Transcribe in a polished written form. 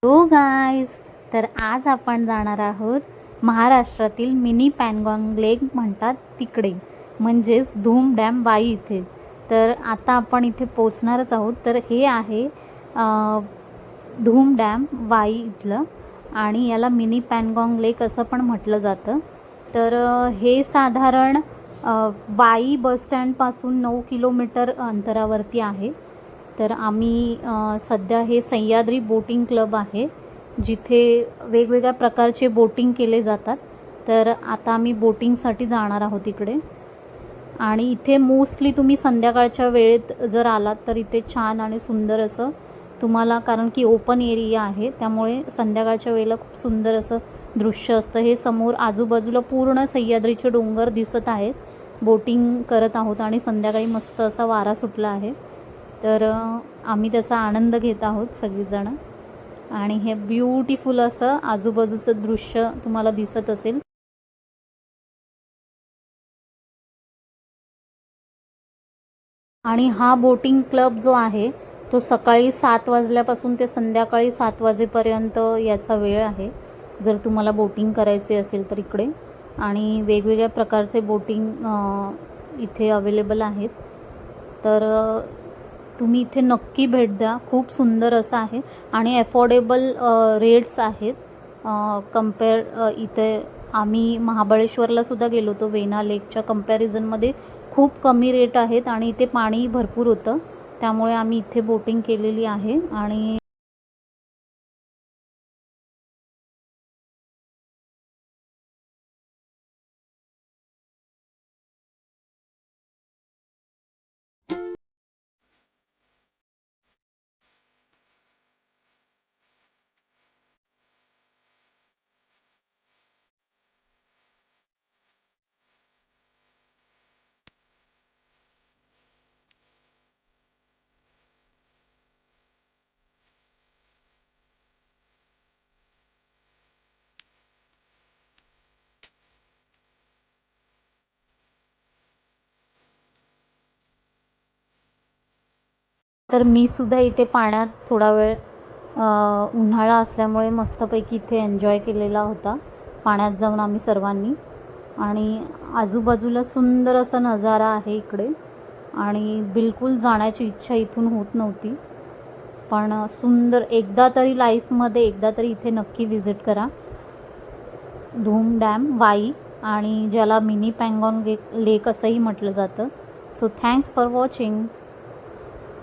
हो गाईज, तर आज आपण जाणार आहोत महाराष्ट्रातील मिनी पॅनगॉन्ग लेक म्हणतात तिकडे, म्हणजेच धूम डॅम वाई इथे. तर आता आपण इथे पोचणारच आहोत. तर हे आहे धूम डॅम वाई इथलं, आणि याला मिनी पॅनगॉन्ग लेक असं पण म्हटलं जातं. तर हे साधारण वाई बसस्टँडपासून 9 किलोमीटर अंतरावरती आहे. तर आम्ही सध्या हे सह्याद्री बोटिंग क्लब आहे, जिथे वेगवेगळ्या प्रकारचे बोटिंग केले जातात. तर आता आम्ही बोटिंगसाठी जाणार आहोत इकडे. आणि इथे मोस्टली तुम्ही संध्याकाळच्या वेळेत जर आलात तर इथे छान आणि सुंदर असं तुम्हाला, कारण की ओपन एरिया आहे त्यामुळे संध्याकाळच्या वेळेला खूप सुंदर असं दृश्य असतं. हे समोर आजूबाजूला पूर्ण सह्याद्रीचे डोंगर दिसत आहेत. बोटिंग करत आहोत आणि संध्याकाळी मस्त असा वारा सुटला आहे. तर आम्ही त्याचा आनंद घेत आहोत सगळीजणं. आणि हे ब्युटिफुल असं आजूबाजूचं दृश्य तुम्हाला दिसत असेल. आणि हा बोटिंग क्लब जो आहे तो सकाळी 7 वाजल्यापासून ते संध्याकाळी 7 वाजेपर्यंत याचा वेळ आहे, जर तुम्हाला बोटिंग करायचे असेल तर इकडे. आणि वेगवेगळ्या प्रकारचे बोटिंग इथे अवेलेबल आहेत. तर तुम्ही इथे नक्की भेट द्या. खूप सुंदर असं आहे आणि अफोर्डेबल रेट्स आहेत. कंपेअर इथे आम्ही महाबळेश्वरला सुद्धा गेलो होतो. वेना लेकच्या कंपॅरिझनमध्ये खूप कमी रेट आहेत आणि इथे पाणी भरपूर होतं, त्यामुळे आम्ही इथे बोटिंग केलेली आहे. आणि तर मी सुद्धा इथे पाण्यात थोडा वेळ, उन्हाळा असल्यामुळे मस्तपैकी इथे एन्जॉय केलेला होता पाण्यात जाऊन आम्ही सर्वांनी. आणि आजूबाजूला सुंदर असा नजारा आहे इकडे, आणि बिलकुल जाण्याची इच्छा इथून होत नव्हती. पण सुंदर, एकदा तरी लाईफमध्ये एकदा तरी इथे नक्की व्हिजिट करा, धूम डॅम वाई, आणि ज्याला मिनी पॅनगॉन्ग लेक असंही म्हटलं जातं. So thanks for watching.